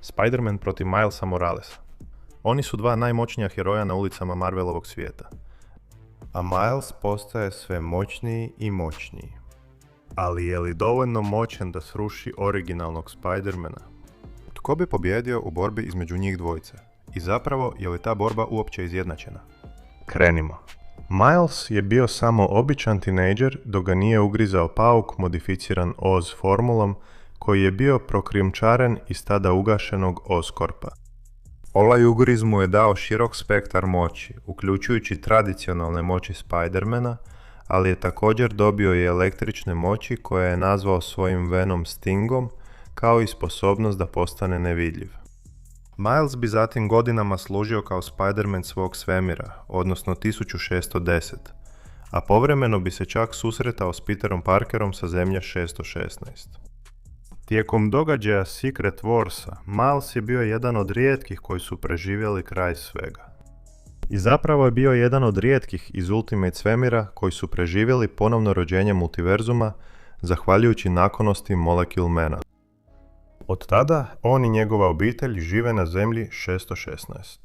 Spider-Man protiv Milesa Moralesa. Oni su dva najmoćnija heroja na ulicama Marvelovog svijeta. A Miles postaje sve moćniji i moćniji. Ali je li dovoljno moćan da sruši originalnog Spider-mana? Tko bi pobjedio u borbi između njih dvojice? I zapravo, je li ta borba uopće izjednačena? Krenimo. Miles je bio samo običan tinejdžer dok ga nije ugrizao pauk modificiran Oz formulom koji je bio prokrijumčaren iz tada ugašenog Oscorpa. Ovaj ugriz mu je dao širok spektar moći, uključujući tradicionalne moći Spider-mana, ali je također dobio i električne moći koje je nazvao svojim Venom Stingom, kao i sposobnost da postane nevidljiv. Miles bi zatim godinama služio kao Spider-Man svog svemira, odnosno 1610, a povremeno bi se čak susretao s Peterom Parkerom sa zemlje 616. Tijekom događaja Secret Warsa, Miles je bio jedan od rijetkih koji su preživjeli kraj svega. I zapravo je bio jedan od rijetkih iz Ultimate svemira koji su preživjeli ponovno rođenje multiverzuma, zahvaljujući naklonosti Molecule Mana. Od tada, on i njegova obitelj žive na zemlji 616.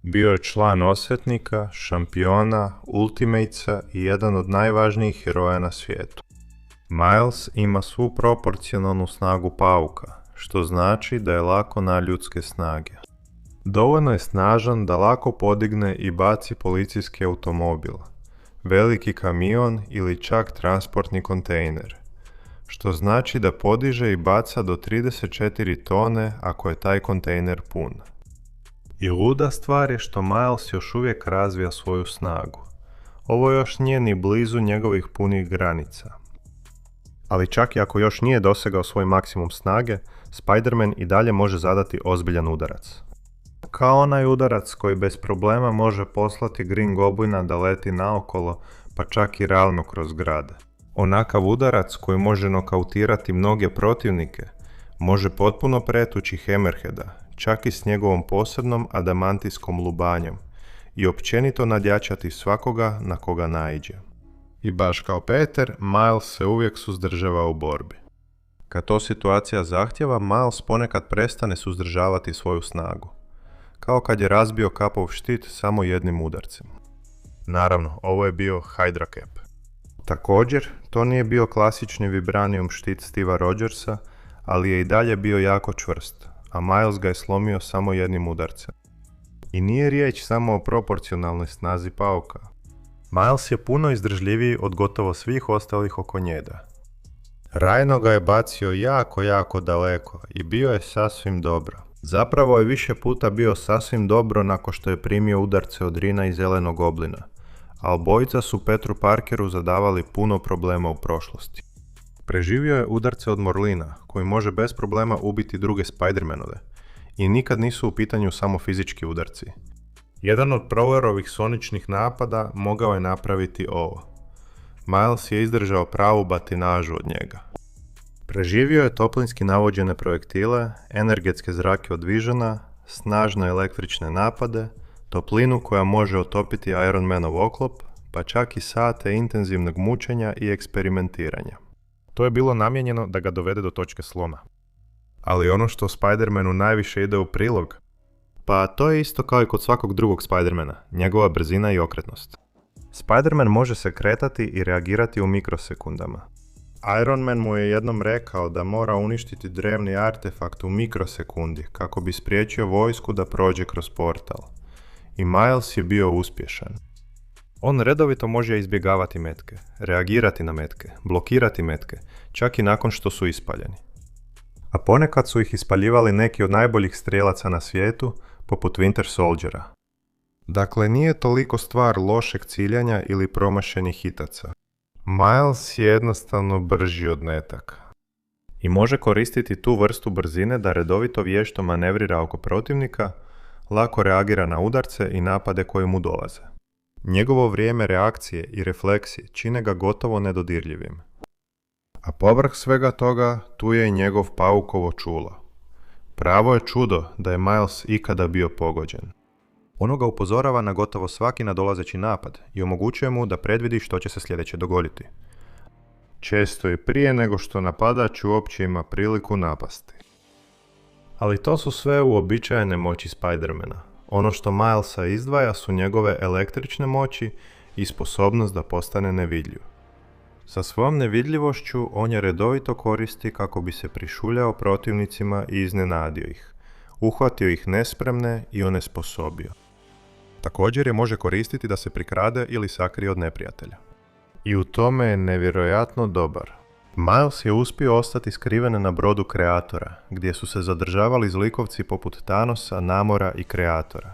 Bio je član Osvetnika, šampiona, Ultimatesa i jedan od najvažnijih heroja na svijetu. Miles ima svu proporcionalnu snagu pauka, što znači da je lako nadljudske snage. Dovoljno je snažan da lako podigne i baci policijski automobil, veliki kamion ili čak transportni kontejner, što znači da podiže i baca do 34 tone ako je taj kontejner pun. I luda stvar je što Miles još uvijek razvija svoju snagu. Ovo još nije ni blizu njegovih punih granica. Ali čak i ako još nije dosegao svoj maksimum snage, Spider-Man i dalje može zadati ozbiljan udarac. Kao onaj udarac koji bez problema može poslati Green Goblina da leti naokolo, pa čak i realno kroz grade. Onakav udarac koji može nokautirati mnoge protivnike, može potpuno pretući Hammerheada, čak i s njegovom posebnom adamantijskom lubanjem, i općenito nadjačati svakoga na koga naiđe. I baš kao Peter, Miles se uvijek suzdržava u borbi. Kad to situacija zahtjeva, Miles ponekad prestane suzdržavati svoju snagu, kao kad je razbio Capov štit samo jednim udarcem. Naravno, ovo je bio Hydra Cap. Također, to nije bio klasični Vibranium štit Steva Rogersa, ali je i dalje bio jako čvrst, a Miles ga je slomio samo jednim udarcem. I nije riječ samo o proporcionalnoj snazi pauka. Miles je puno izdržljiviji od gotovo svih ostalih oko njega. Rhino ga je bacio jako daleko i bio je sasvim dobro. Zapravo je više puta bio sasvim dobro nakon što je primio udarce od Rina i Zelenog Goblina, a obojica su Petru Parkeru zadavali puno problema u prošlosti. Preživio je udarce od Morlina, koji može bez problema ubiti druge Spider-Manove, i nikad nisu u pitanju samo fizički udarci. Jedan od Prowlerovih soničnih napada mogao je napraviti ovo. Miles je izdržao pravu batinažu od njega. Preživio je toplinski navođene projektile, energetske zrake od Visiona, snažne električne napade, toplinu koja može otopiti Iron Manov oklop, pa čak i sate intenzivnog mučenja i eksperimentiranja. To je bilo namijenjeno da ga dovede do točke sloma. Ali ono što Spider-Manu najviše ide u prilog, pa to je isto kao i kod svakog drugog Spider-mana, njegova brzina i okretnost. Spider-Man može se kretati i reagirati u mikrosekundama. Iron Man mu je jednom rekao da mora uništiti drevni artefakt u mikrosekundi kako bi spriječio vojsku da prođe kroz portal. I Miles je bio uspješan. On redovito može izbjegavati metke, reagirati na metke, blokirati metke, čak i nakon što su ispaljeni. A ponekad su ih ispaljivali neki od najboljih strijelaca na svijetu, poput Winter Soldiera. Dakle, nije toliko stvar lošeg ciljanja ili promašenih hitaca. Miles je jednostavno brži od metaka. I može koristiti tu vrstu brzine da redovito vješto manevrira oko protivnika, lako reagira na udarce i napade koji mu dolaze. Njegovo vrijeme reakcije i refleksije čine ga gotovo nedodirljivim. A povrh svega toga, tu je i njegov paukovo čulo. Pravo je čudo da je Miles ikada bio pogođen. Ono ga upozorava na gotovo svaki nadolazeći napad i omogućuje mu da predvidi što će se sljedeće dogoditi. Često i prije nego što napadač uopće ima priliku napasti. Ali to su sve uobičajene moći Spidermana. Ono što Milesa izdvaja su njegove električne moći i sposobnost da postane nevidljiv. Sa svojom nevidljivošću on je redovito koristi kako bi se prišuljao protivnicima i iznenadio ih, uhvatio ih nespremne i onesposobio. Također je može koristiti da se prikrade ili sakrije od neprijatelja. I u tome je nevjerojatno dobar. Miles je uspio ostati skriven na brodu Kreatora, gdje su se zadržavali zlikovci poput Thanosa, Namora i Kreatora,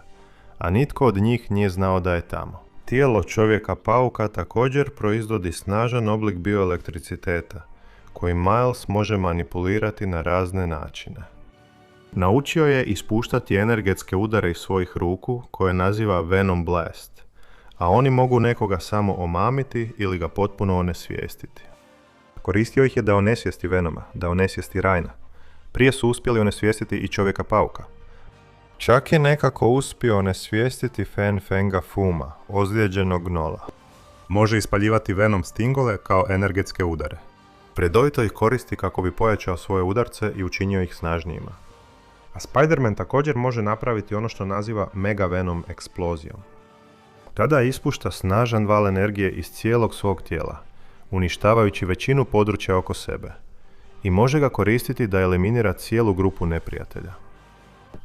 a nitko od njih nije znao da je tamo. Tijelo čovjeka pauka također proizvodi snažan oblik bioelektriciteta, koji Miles može manipulirati na razne načine. Naučio je ispuštati energetske udare iz svojih ruku, koje naziva Venom Blast, a oni mogu nekoga samo omamiti ili ga potpuno onesvijestiti. Koristio ih je da onesvijesti Venoma, da onesvijesti Raina. Prije su uspjeli onesvijestiti i čovjeka pauka. Čak je nekako uspio onesvijestiti Fen Fenga Fuma, ozlijeđenog gnola. Može ispaljivati Venom stingole kao energetske udare. Predovito ih koristi kako bi pojačao svoje udarce i učinio ih snažnijima. A Spider-Man također može napraviti ono što naziva Mega Venom eksplozijom. Tada ispušta snažan val energije iz cijelog svog tijela, uništavajući većinu područja oko sebe. I može ga koristiti da eliminira cijelu grupu neprijatelja.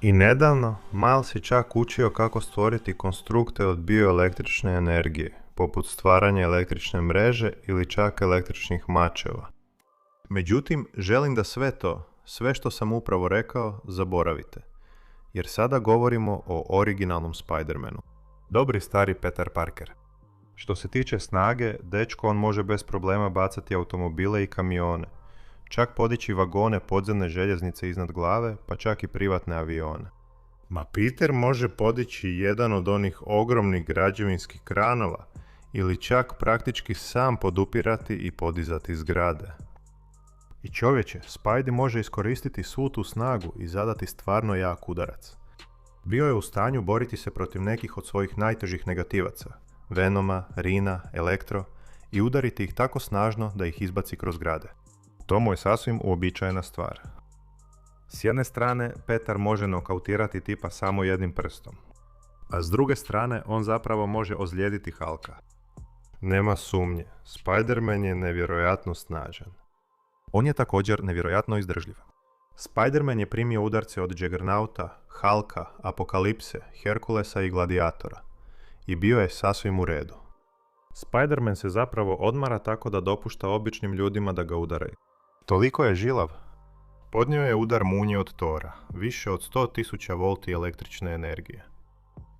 I nedavno, Miles je čak učio kako stvoriti konstrukte od bioelektrične energije, poput stvaranja električne mreže ili čak električnih mačeva. Međutim, želim da sve što sam upravo rekao, zaboravite. Jer sada govorimo o originalnom Spider-Manu. Dobri stari Peter Parker. Što se tiče snage, dečko on može bez problema bacati automobile i kamione, čak podići vagone podzemne željeznice iznad glave, pa čak i privatne avione. Ma Peter može podići jedan od onih ogromnih građevinskih kranova ili čak praktički sam podupirati i podizati zgrade. I čovječe, Spidey može iskoristiti svu tu snagu i zadati stvarno jak udarac. Bio je u stanju boriti se protiv nekih od svojih najtežih negativaca, Venoma, Rina, Elektro, i udariti ih tako snažno da ih izbaci kroz zgrade. To mu je sasvim uobičajena stvar. S jedne strane, Petar može nokautirati tipa samo jednim prstom, a s druge strane, on zapravo može ozlijediti Hulka. Nema sumnje, Spider-Man je nevjerojatno snažan. On je također nevjerojatno izdržljiv. Spider-Man je primio udarce od Juggernauta, Hulka, Apokalipse, Herkulesa i Gladiatora. I bio je sasvim u redu. Spider-Man se zapravo odmara tako da dopušta običnim ljudima da ga udaraju. Toliko je žilav. Podnio je udar munje od Tora, više od 100.000 volti električne energije.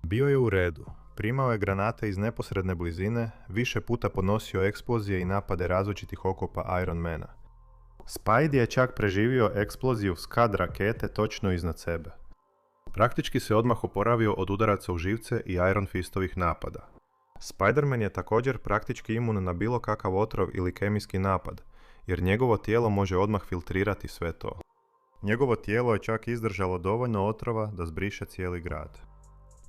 Bio je u redu. Primao je granate iz neposredne blizine, više puta podnosio eksplozije i napade različitih okopa Iron Mana. Spidey je čak preživio eksploziju Scud rakete točno iznad sebe. Praktički se odmah oporavio od udaraca u živce i Iron Fistovih napada. Spider-Man je također praktički imun na bilo kakav otrov ili kemijski napad, jer njegovo tijelo može odmah filtrirati sve to. Njegovo tijelo je čak izdržalo dovoljno otrova da zbriše cijeli grad.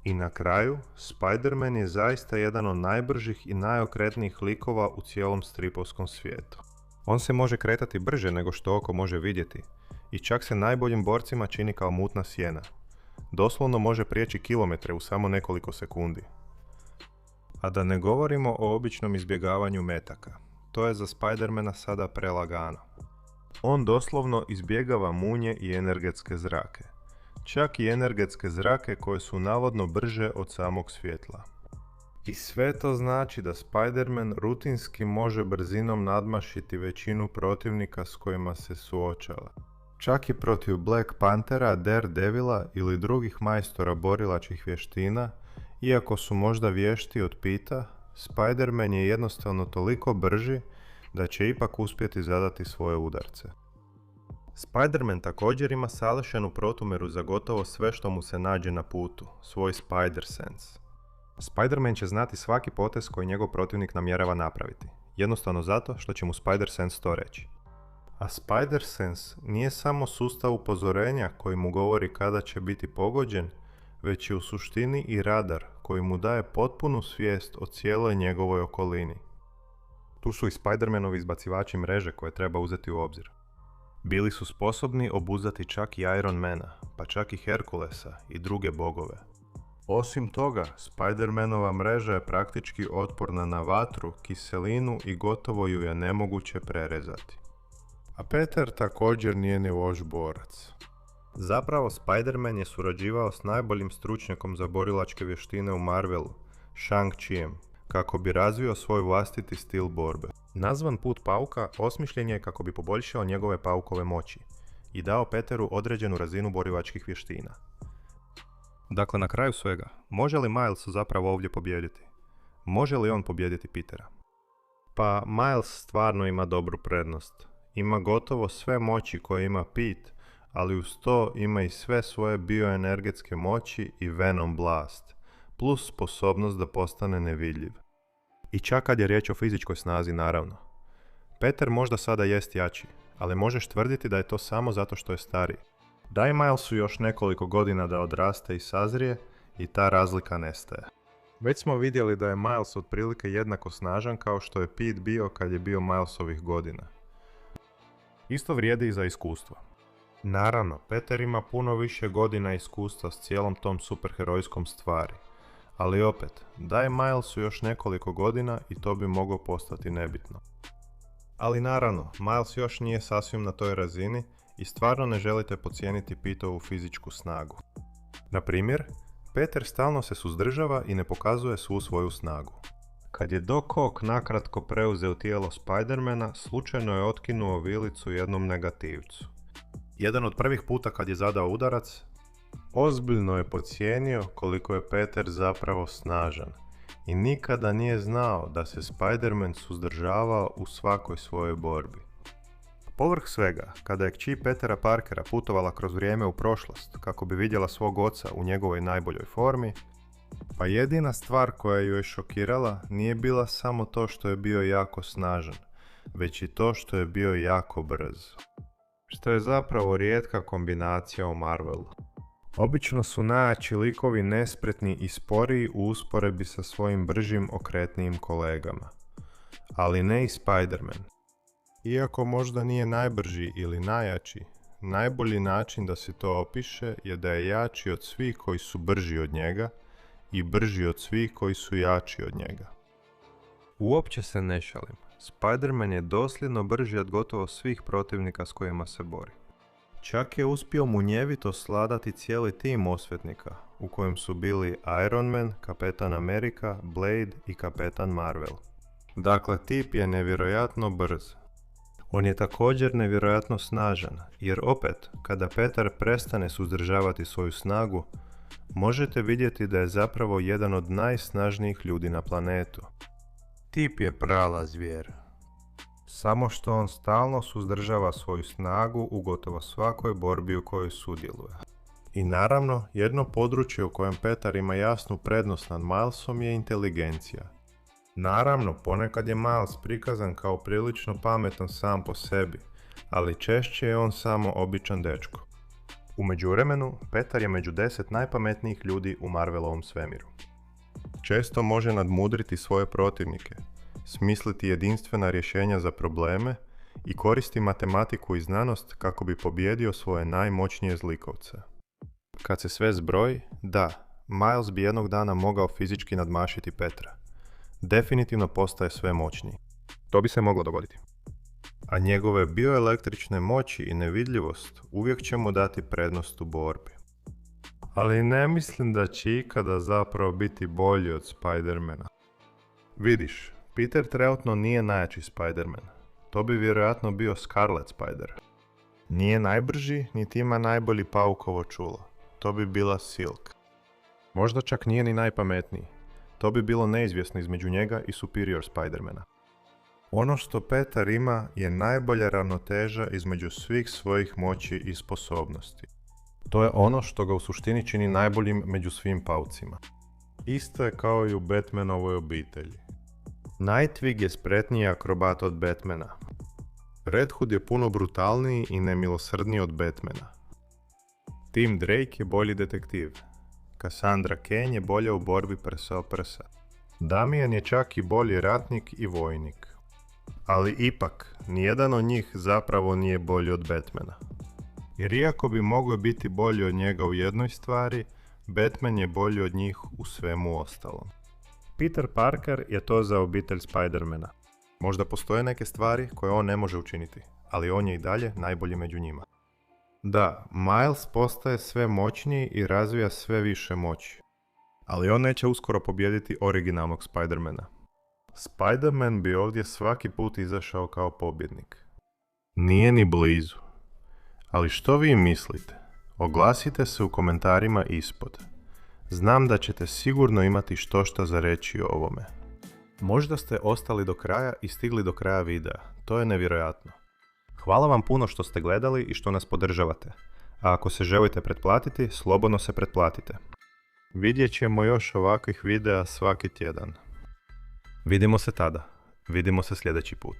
I na kraju, Spider-Man je zaista jedan od najbržih i najokretnijih likova u cijelom stripovskom svijetu. On se može kretati brže nego što oko može vidjeti i čak se najboljim borcima čini kao mutna sjena. Doslovno može prijeći kilometre u samo nekoliko sekundi. A da ne govorimo o običnom izbjegavanju metaka. To je za Spider-mana sada prelagano. On doslovno izbjegava munje i energetske zrake. Čak i energetske zrake koje su navodno brže od samog svjetla. I sve to znači da Spider-Man rutinski može brzinom nadmašiti većinu protivnika s kojima se suočava. Čak i protiv Black Panthera, Daredevila ili drugih majstora borilačkih vještina, iako su možda vješti od Pita, Spider-Man je jednostavno toliko brži da će ipak uspjeti zadati svoje udarce. Spider-Man također ima savršenu protumeru za gotovo sve što mu se nađe na putu, svoj Spider Sense. Spider-Man će znati svaki potez koji njegov protivnik namjerava napraviti, jednostavno zato što će mu Spider Sense to reći. A Spider Sense nije samo sustav upozorenja koji mu govori kada će biti pogođen, već je u suštini i radar koji mu daje potpunu svijest o cijeloj njegovoj okolini. Tu su i Spider-Manovi izbacivači mreže koje treba uzeti u obzir. Bili su sposobni obuzdati čak i Ironmana, pa čak i Herkulesa i druge bogove. Osim toga, Spider-Manova mreža je praktički otporna na vatru, kiselinu i gotovo ju je nemoguće prerezati. A Peter također nije ni loš borac. Zapravo, Spider-Man je surađivao s najboljim stručnjakom za borilačke vještine u Marvelu, Shang-Chijem, kako bi razvio svoj vlastiti stil borbe. Nazvan Put pauka osmišljen je kako bi poboljšao njegove paukove moći i dao Peteru određenu razinu borilačkih vještina. Dakle, na kraju svega, može li Miles zapravo ovdje pobijediti? Može li on pobijediti Petera? Pa, Miles stvarno ima dobru prednost. Ima gotovo sve moći koje ima Pete, ali uz to ima i sve svoje bioenergetske moći i Venom Blast, plus sposobnost da postane nevidljiv. I čak kad je riječ o fizičkoj snazi, naravno. Peter možda sada jest jači, ali možeš tvrditi da je to samo zato što je stariji. Daj Milesu još nekoliko godina da odraste i sazrije i ta razlika nestaje. Već smo vidjeli da je Miles otprilike jednako snažan kao što je Pete bio kad je bio Milesovih godina. Isto vrijedi i za iskustvo. Naravno, Peter ima puno više godina iskustva s cijelom tom superherojskom stvari. Ali opet, daj Milesu još nekoliko godina i to bi moglo postati nebitno. Ali naravno, Miles još nije sasvim na toj razini i stvarno ne želite podcijeniti Petovu fizičku snagu. Na primjer, Peter stalno se suzdržava i ne pokazuje svu svoju snagu. Kad je Doc Ock nakratko preuzeo tijelo Spider-mana, slučajno je otkinuo vilicu jednom negativcu. Jedan od prvih puta kad je zadao udarac, ozbiljno je podcijenio koliko je Peter zapravo snažan i nikada nije znao da se Spider-Man suzdržavao u svakoj svojoj borbi. Povrh svega, kada je kći Petera Parkera putovala kroz vrijeme u prošlost kako bi vidjela svog oca u njegovoj najboljoj formi, pa jedina stvar koja ju je šokirala nije bila samo to što je bio jako snažan, već i to što je bio jako brz. Što je zapravo rijetka kombinacija u Marvelu. Obično su najjači likovi nespretni i sporiji u usporedbi sa svojim bržim, okretnijim kolegama. Ali ne i Spider-Man. Iako možda nije najbrži ili najjači, najbolji način da se to opiše je da je jači od svih koji su brži od njega i brži od svih koji su jači od njega. Uopće se ne šalim. Spider-Man je dosljedno brži od gotovo svih protivnika s kojima se bori. Čak je uspio munjevito sladati cijeli tim osvetnika, u kojem su bili Iron Man, Kapetan Amerika, Blade i Kapetan Marvel. Dakle, tip je nevjerojatno brz. On je također nevjerojatno snažan, jer opet, kada Peter prestane suzdržavati svoju snagu, možete vidjeti da je zapravo jedan od najsnažnijih ljudi na planetu. Tip je prava zvijer. Samo što on stalno suzdržava svoju snagu u gotovo svakoj borbi u kojoj sudjeluje. I naravno, jedno područje u kojem Peter ima jasnu prednost nad Milesom je inteligencija. Naravno, ponekad je Miles prikazan kao prilično pametan sam po sebi, ali češće je on samo običan dečko. U međuvremenu, Peter je među 10 najpametnijih ljudi u Marvelovom svemiru. Često može nadmudriti svoje protivnike, smisliti jedinstvena rješenja za probleme i koristi matematiku i znanost kako bi pobijedio svoje najmoćnije zlikovce. Kad se sve zbroji, da, Miles bi jednog dana mogao fizički nadmašiti Petra. Definitivno postaje sve moćniji. To bi se moglo dogoditi. A njegove bioelektrične moći i nevidljivost uvijek će mu dati prednost u borbi. Ali ne mislim da će ikada zapravo biti bolji od Spider-mana. Vidiš, Peter trenutno nije najjači Spider-Man. To bi vjerojatno bio Scarlet Spider. Nije najbrži, niti ima najbolji paukovo čulo. To bi bila Silk. Možda čak nije ni najpametniji. To bi bilo neizvjesno između njega i Superior Spider-mana. Ono što Peter ima je najbolja ravnoteža između svih svojih moći i sposobnosti. To je ono što ga u suštini čini najboljim među svim paucima. Isto je kao i u Batmanovoj obitelji. Nightwing je spretniji akrobat od Batmana. Red Hood je puno brutalniji i nemilosrdniji od Batmana. Tim Drake je bolji detektiv. Cassandra Cain je bolja u borbi prsa o prsa. Damian je čak i bolji ratnik i vojnik. Ali ipak, nijedan od njih zapravo nije bolji od Batmana. Jer iako bi mogao biti bolji od njega u jednoj stvari, Batman je bolji od njih u svemu ostalom. Peter Parker je to za obitelj Spidermana. Možda postoje neke stvari koje on ne može učiniti, ali on je i dalje najbolji među njima. Da, Miles postaje sve moćniji i razvija sve više moći. Ali on neće uskoro pobijediti originalnog Spidermana. Spider-Man bi ovdje svaki put izašao kao pobjednik. Nije ni blizu. Ali što vi mislite? Oglasite se u komentarima ispod. Znam da ćete sigurno imati štošta za reći o ovome. Možda ste ostali do kraja i stigli do kraja videa. To je nevjerojatno. Hvala vam puno što ste gledali i što nas podržavate. A ako se želite pretplatiti, slobodno se pretplatite. Vidjet ćemo još ovakvih videa svaki tjedan. Vidimo se tada. Vidimo se sljedeći put.